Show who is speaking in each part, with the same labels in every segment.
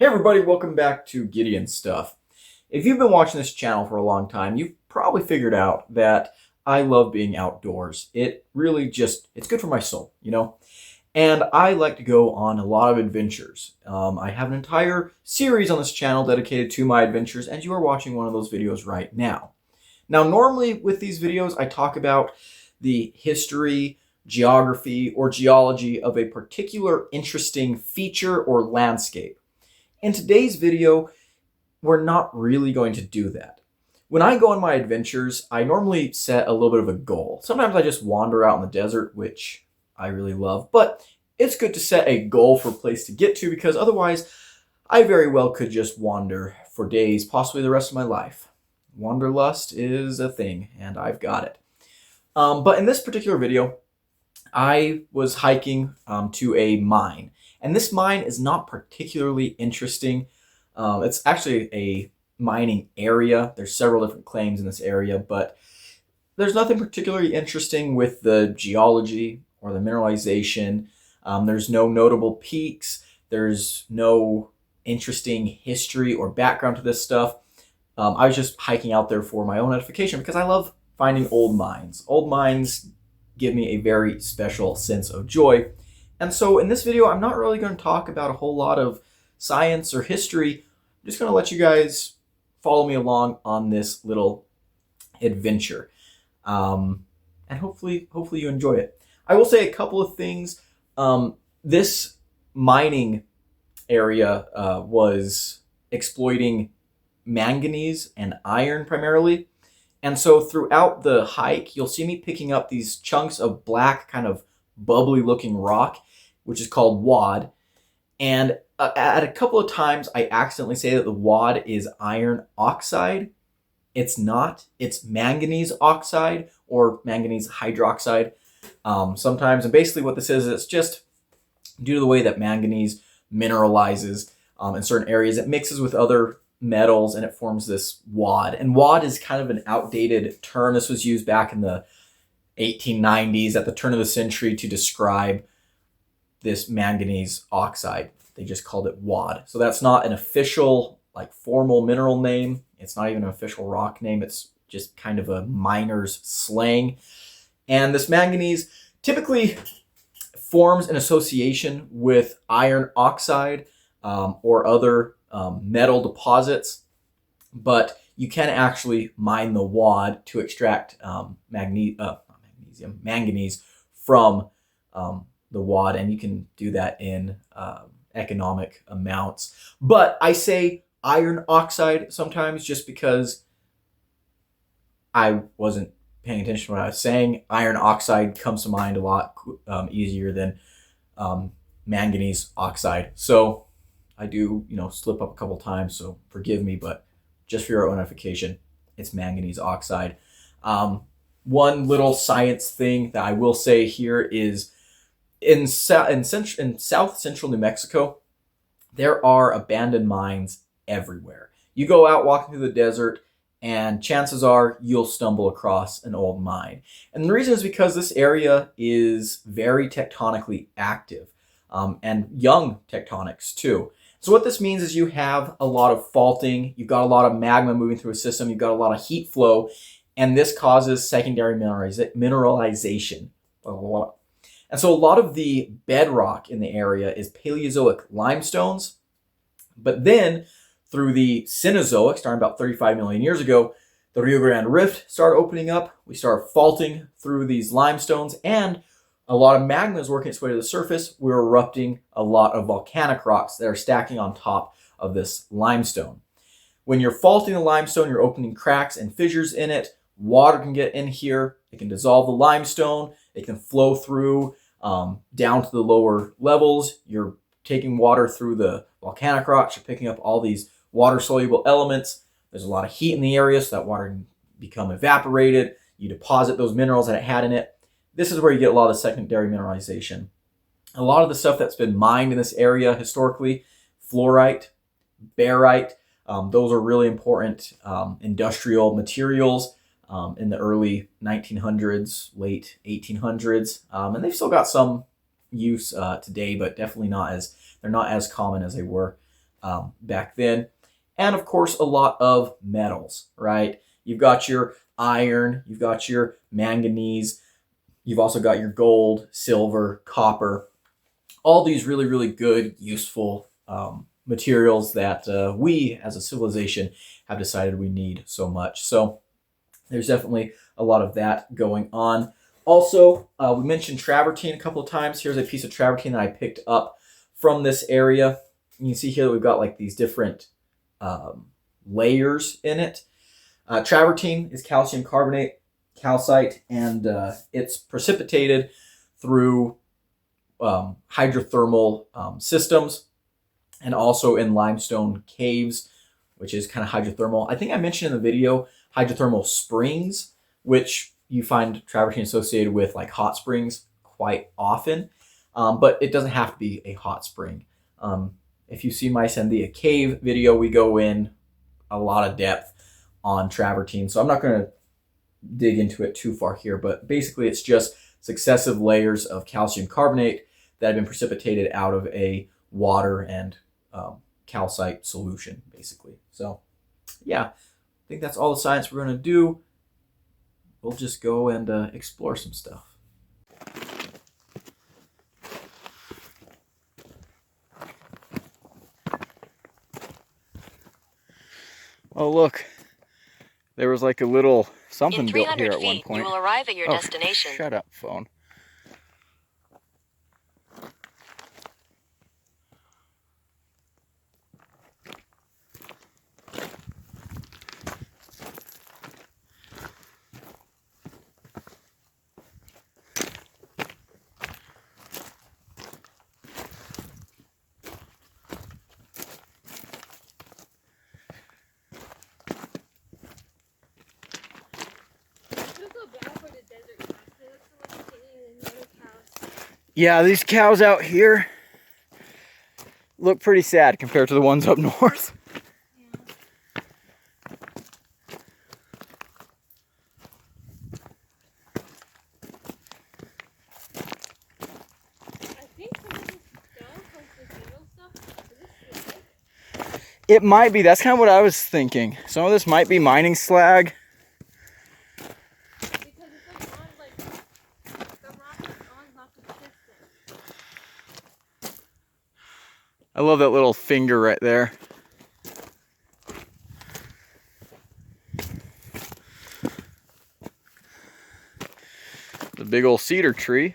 Speaker 1: Hey everybody, welcome back to Gideon Stuff. If you've been watching this channel for a long time, you've probably figured out that I love being outdoors. It really it's good for my soul, you know? And I like to go on a lot of adventures. I have an entire series on this channel dedicated to my adventures, and you are watching one of those videos right now. Now, normally with these videos, I talk about the history, geography, or geology of a particular interesting feature or landscape. In today's video, we're not really going to do that. When I go on my adventures, I normally set a little bit of a goal. Sometimes I just wander out in the desert, which I really love, but it's good to set a goal for a place to get to because otherwise I very well could just wander for days, possibly the rest of my life. Wanderlust is a thing, and I've got it. But in this particular video, I was hiking to a mine. And this mine is not particularly interesting. It's actually a mining area. There's several different claims in this area, but there's nothing particularly interesting with the geology or the mineralization. There's no notable peaks. There's no interesting history or background to this stuff. I was just hiking out there for my own edification because I love finding old mines. Old mines give me a very special sense of joy. And so in this video, I'm not really going to talk about a whole lot of science or history. I'm just going to let you guys follow me along on this little adventure. And hopefully you enjoy it. I will say a couple of things. This mining area was exploiting manganese and iron primarily. And so throughout the hike, you'll see me picking up these chunks of black, kind of bubbly looking rock, which is called wad. And at a couple of times, I accidentally say that the wad is iron oxide. It's not. It's manganese oxide or manganese hydroxide sometimes. And basically what this is, it's just due to the way that manganese mineralizes in certain areas, it mixes with other metals and it forms this wad. And wad is kind of an outdated term. This was used back in the 1890s at the turn of the century to describe this manganese oxide. They just called it wad. So that's not an official, like, formal mineral name. It's not even an official rock name. It's just kind of a miner's slang. And this manganese typically forms an association with iron oxide or other metal deposits, but you can actually mine the wad to extract manganese from the wad, and you can do that in economic amounts. But I say iron oxide sometimes just because I wasn't paying attention to what I was saying. Iron oxide comes to mind a lot easier than manganese oxide. So I do, slip up a couple times, so forgive me, but just for your own edification, it's manganese oxide. One little science thing that I will say here is in South Central New Mexico, there are abandoned mines everywhere. You go out walking through the desert, and chances are you'll stumble across an old mine. And the reason is because this area is very tectonically active and young tectonics too. So what this means is you have a lot of faulting, you've got a lot of magma moving through a system, you've got a lot of heat flow, and this causes secondary mineralization. And so a lot of the bedrock in the area is Paleozoic limestones, but then through the Cenozoic, starting about 35 million years ago, the Rio Grande Rift started opening up. We started faulting through these limestones, and a lot of magma is working its way to the surface. We're erupting a lot of volcanic rocks that are stacking on top of this limestone. When you're faulting the limestone, you're opening cracks and fissures in it. Water can get in here. It can dissolve the limestone. It can flow through down to the lower levels. You're taking water through the volcanic rocks. You're picking up all these water-soluble elements. There's a lot of heat in the area, so that water can become evaporated. You deposit those minerals that it had in it. This is where you get a lot of the secondary mineralization. A lot of the stuff that's been mined in this area historically, fluorite, barite, those are really important industrial materials in the early 1900s, late 1800s. And they've still got some use today, but definitely they're not as common as they were back then. And of course, a lot of metals, right? You've got your iron, you've got your manganese, you've also got your gold, silver, copper, all these really, really good, useful materials that we as a civilization have decided we need so much. So there's definitely a lot of that going on. Also, we mentioned travertine a couple of times. Here's a piece of travertine that I picked up from this area. You can see here that we've got like these different layers in it. Travertine is calcium carbonate, calcite, and it's precipitated through hydrothermal systems and also in limestone caves, which is kind of hydrothermal. I think I mentioned in the video hydrothermal springs, which you find travertine associated with like hot springs quite often, but it doesn't have to be a hot spring. If you see my Sandia cave video, we go in a lot of depth on travertine, so I'm not going to dig into it too far here, but basically it's just successive layers of calcium carbonate that have been precipitated out of a water and calcite solution, basically. So yeah, I think that's all the science we're going to do. We'll just go and explore some stuff. Oh, look. There was like a little something built here at one point.
Speaker 2: You will arrive at your destination.
Speaker 1: Shut up, phone. Yeah, these cows out here look pretty sad compared to the ones up north.
Speaker 2: Yeah. I think some of this down from this middle stuff, is this slag?
Speaker 1: It might be. That's kind of what I was thinking. Some of this might be mining slag. I love that little finger right there. The big old cedar tree.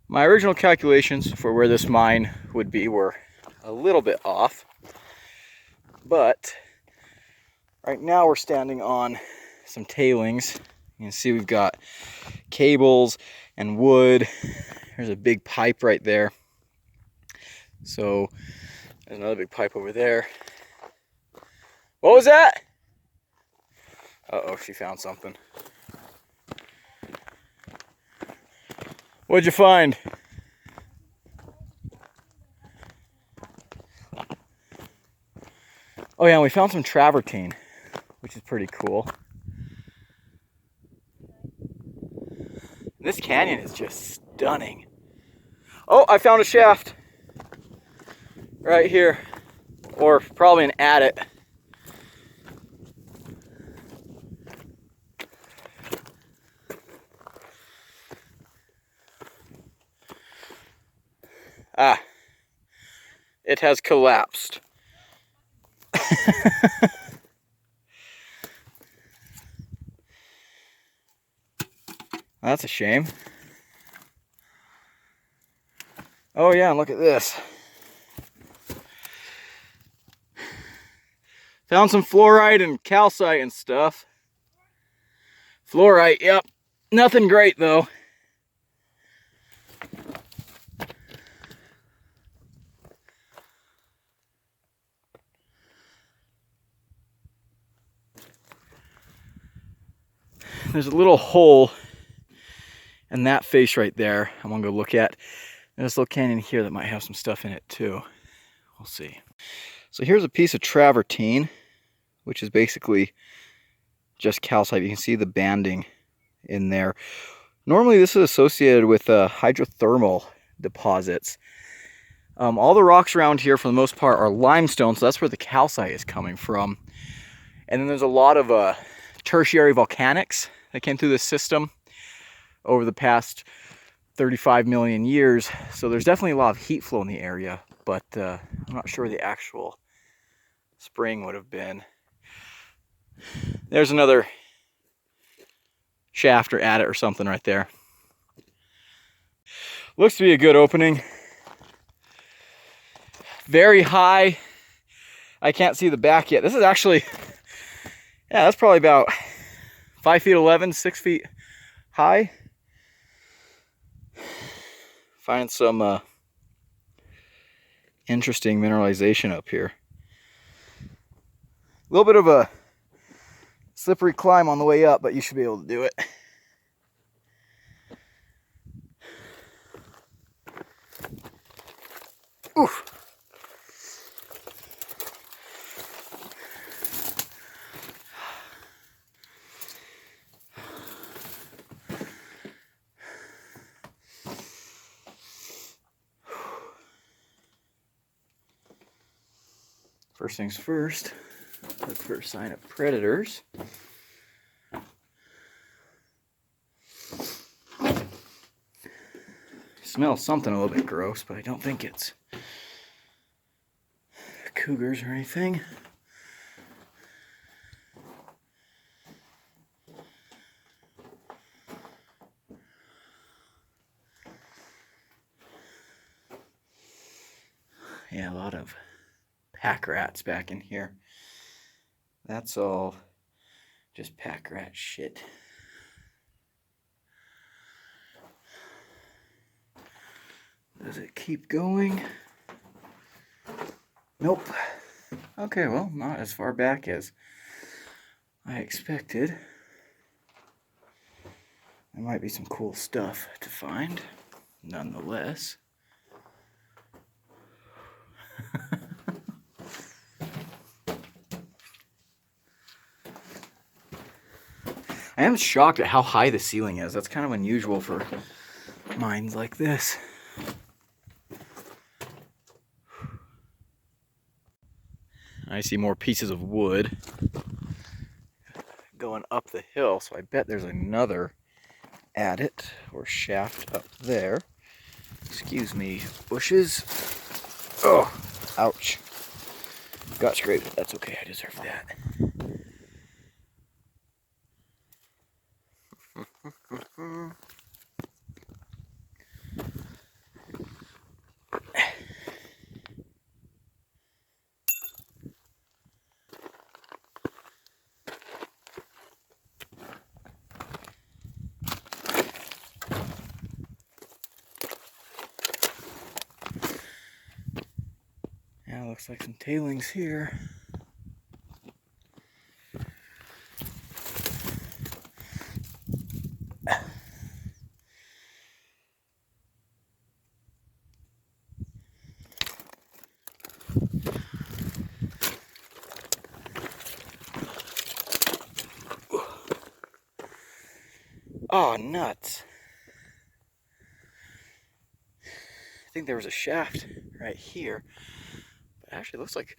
Speaker 1: My original calculations for where this mine would be were a little bit off, but right now we're standing on some tailings. You can see we've got cables and wood. There's a big pipe right there. So there's another big pipe over there. What was that? Uh-oh, she found something. What'd you find? Oh yeah, and we found some travertine, which is pretty cool. This canyon is just stunning. Oh, I found a shaft. Right here. Or probably an adit. Ah, it has collapsed. That's a shame. Oh yeah, and look at this. Found some fluorite and calcite and stuff. Fluorite, yep. Nothing great though. there's a little hole in that face right there I'm gonna go look at. And this little canyon here that might have some stuff in it too. We'll see. So here's a piece of travertine, which is basically just calcite. You can see the banding in there. Normally this is associated with hydrothermal deposits. All the rocks around here for the most part are limestone, so that's where the calcite is coming from. And then there's a lot of tertiary volcanics that came through this system over the past 35 million years. So there's definitely a lot of heat flow in the area, but I'm not sure where the actual spring would have been. There's another shaft or adit or something right there. Looks to be a good opening. Very high. I can't see the back yet. This is actually, yeah, that's probably about 5 feet 11, 6 feet high. Find some interesting mineralization up here. A little bit of a slippery climb on the way up, but you should be able to do it. Oof. First things first, look for a sign of predators. Smells something a little bit gross, but I don't think it's cougars or anything. Yeah, a lot of pack rats back in here. That's all just pack rat shit. Does it keep going? Nope. Okay, well, not as far back as I expected. There might be some cool stuff to find, nonetheless. I am shocked at how high the ceiling is. That's kind of unusual for mines like this. I see more pieces of wood going up the hill, so I bet there's another adit or shaft up there. Excuse me, bushes. Oh, ouch. Got scraped. That's okay, I deserve that. Yeah, looks like some tailings here. Oh, nuts. I think there was a shaft right here. But actually looks like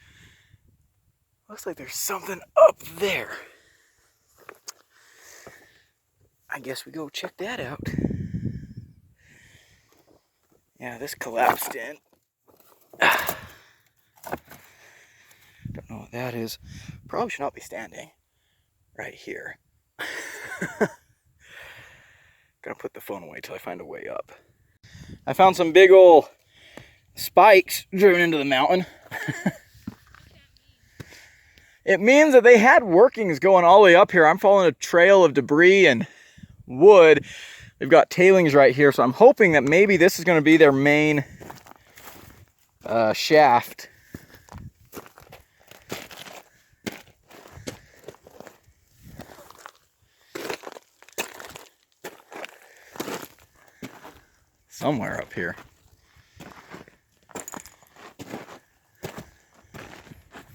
Speaker 1: there's something up there. I guess we go check that out. Yeah, this collapsed in. Don't know what that is. Probably should not be standing right here. Gonna put the phone away till I find a way up. I found some big old spikes driven into the mountain. It means that they had workings going all the way up here. I'm following a trail of debris and wood. They've got tailings right here, so I'm hoping that maybe this is going to be their main shaft. somewhere up here.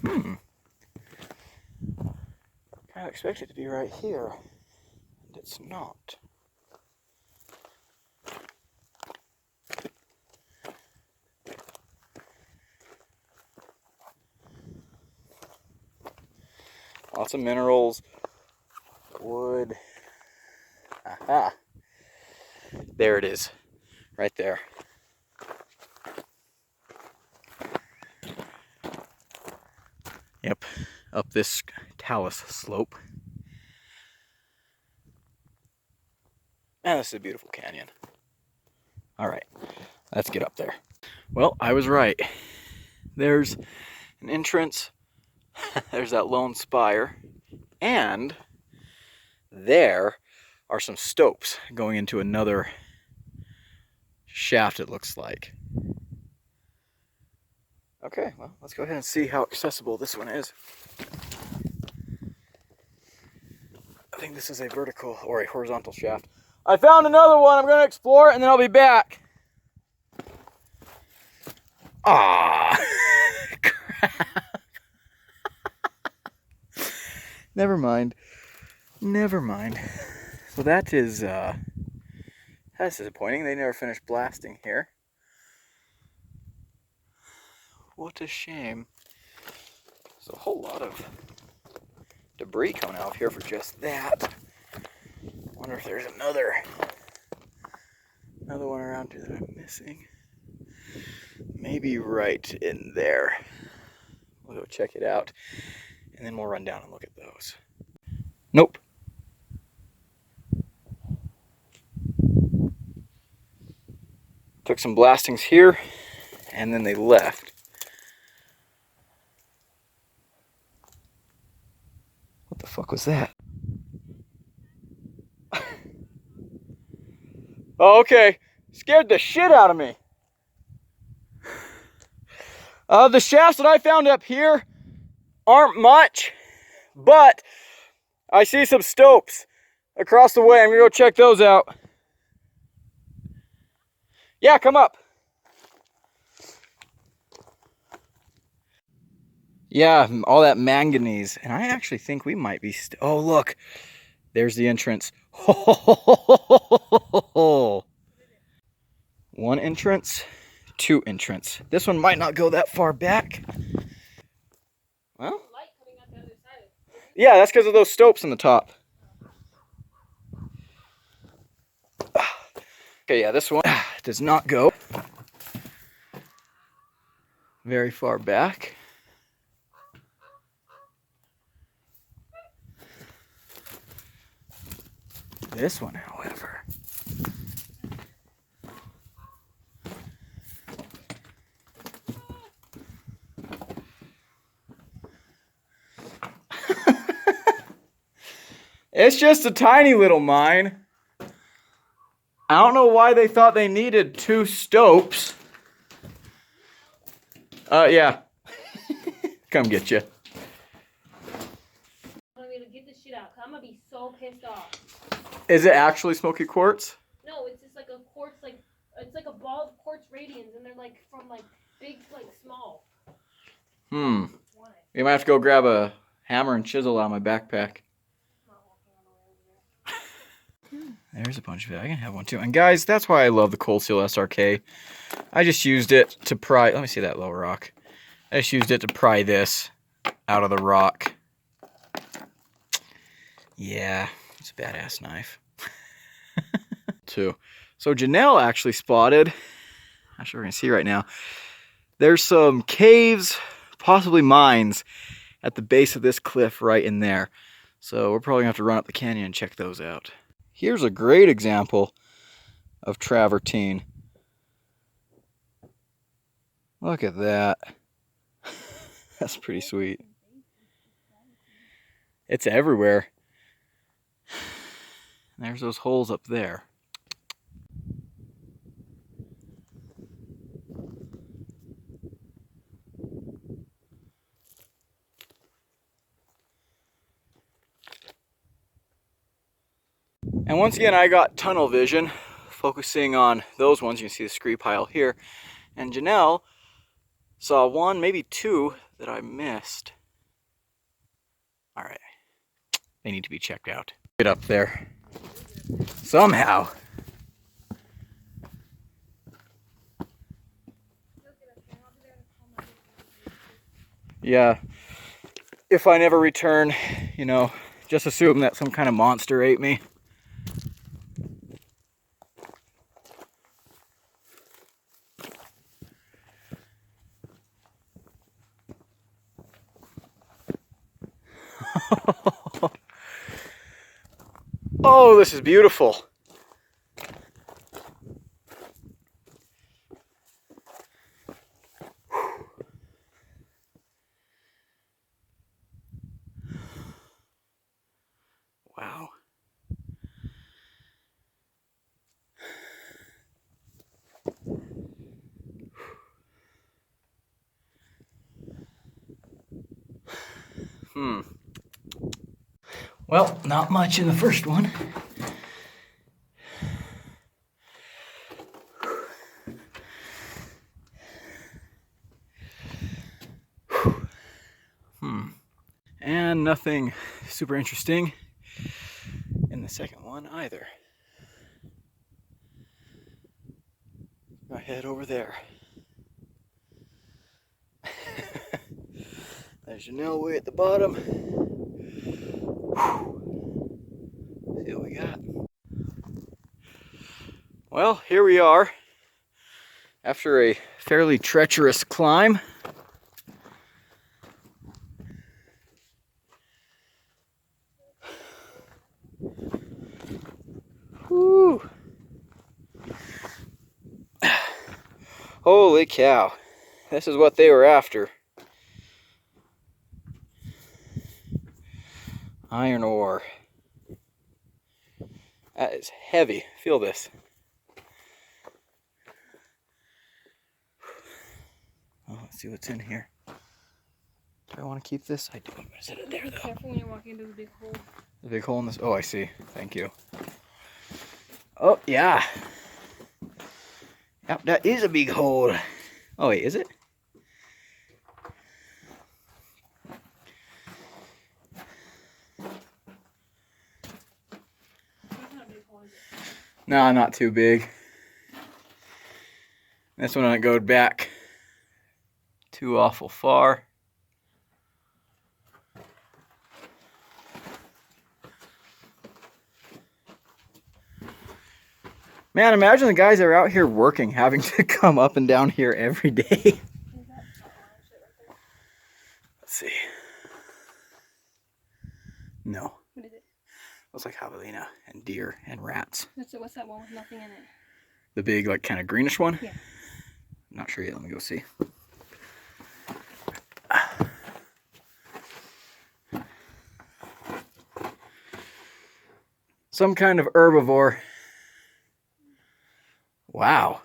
Speaker 1: Kind of expect it to be right here, and it's not. Lots of minerals, wood. Aha! There it is, right there. Yep, up this talus slope. Man, this is a beautiful canyon. All right, let's get up there. Well, I was right. There's an entrance. There's that lone spire. And there are some stopes going into another shaft, it looks like. Okay, well, let's go ahead and see how accessible this one is. I think this is a vertical or a horizontal shaft. I found another one. I'm going to explore it and then I'll be back. Ah, crap. Never mind. Never mind. So that is, that's disappointing. They never finished blasting here. What a shame. There's a whole lot of debris coming out of here for just that. Wonder if there's another one around here that I'm missing. Maybe right in there. We'll go check it out, and then we'll run down and look at those. Nope. Took some blastings here, and then they left. What the fuck was that? Oh, okay. Scared the shit out of me. The shafts that I found up here aren't much, but I see some stopes across the way. I'm gonna go check those out. Yeah, come up. Yeah, all that manganese. And I actually think we might be... Oh, look. There's the entrance. One entrance, two entrance. This one might not go that far back. Well, yeah, that's because of those stopes on the top. Okay, yeah, this one does not go very far back. This one, however, it's just a tiny little mine. I don't know why they thought they needed two stopes. Yeah. Come get you.
Speaker 2: I'm gonna get this shit out. I'm gonna be so pissed off.
Speaker 1: Is it actually smoky quartz?
Speaker 2: No, it's just like a quartz, like it's like a ball of quartz radians, and they're like from like big to like small.
Speaker 1: You might have to go grab a hammer and chisel out of my backpack. There's a bunch of it. I can have one too. And guys, that's why I love the Cold Steel SRK. I just used it to pry. Let me see that low rock. I just used it to pry this out of the rock. Yeah, it's a badass knife. Too. So Janelle actually spotted, I'm sure we're gonna see right now, there's some caves, possibly mines, at the base of this cliff right in there. So we're probably gonna have to run up the canyon and check those out. Here's a great example of travertine. Look at that. That's pretty sweet. It's everywhere. There's those holes up there. And once again, I got tunnel vision, focusing on those ones. You can see the scree pile here. And Janelle saw one, maybe two that I missed. All right, they need to be checked out. Get up there somehow. Yeah, if I never return, you know, just assume that some kind of monster ate me. Oh, this is beautiful. Wow. Well, not much in the first one. And nothing super interesting in the second one either. Go head over there. There's Janelle way at the bottom. See what we got. Well, here we are after a fairly treacherous climb. Whew. Holy cow. This is what they were after. Iron ore. That is heavy. Feel this. Oh, let's see what's in here. Do I want to keep this? I do. I'm going to set it there, though.
Speaker 2: Careful when you're walking into the big hole.
Speaker 1: The big hole in this? Oh, I see. Thank you. Oh, yeah. Yep, that is a big hole. Oh, wait, is it? No, not too big. This one I go back too awful far. Man, imagine the guys that are out here working having to come up and down here every day. Let's see. No.
Speaker 2: What is it?
Speaker 1: Looks like javelina and deer and rats.
Speaker 2: What's that one with nothing in it?
Speaker 1: The big, like, kind of greenish one?
Speaker 2: Yeah.
Speaker 1: I'm not sure yet. Let me go see. Some kind of herbivore. Wow.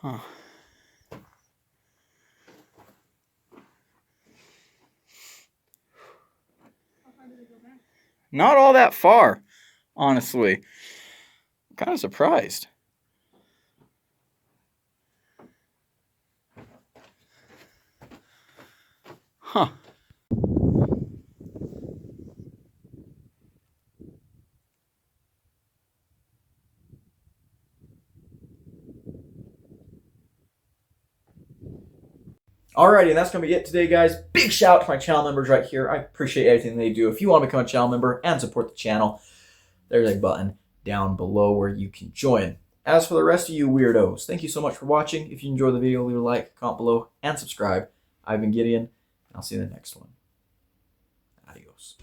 Speaker 1: Huh. Not all that far, honestly. I'm kind of surprised. Huh. Alrighty, and that's going to be it today, guys. Big shout out to my channel members right here. I appreciate everything they do. If you want to become a channel member and support the channel, there's a button down below where you can join. As for the rest of you weirdos, thank you so much for watching. If you enjoyed the video, leave a like, comment below, and subscribe. I've been Gideon, and I'll see you in the next one. Adios.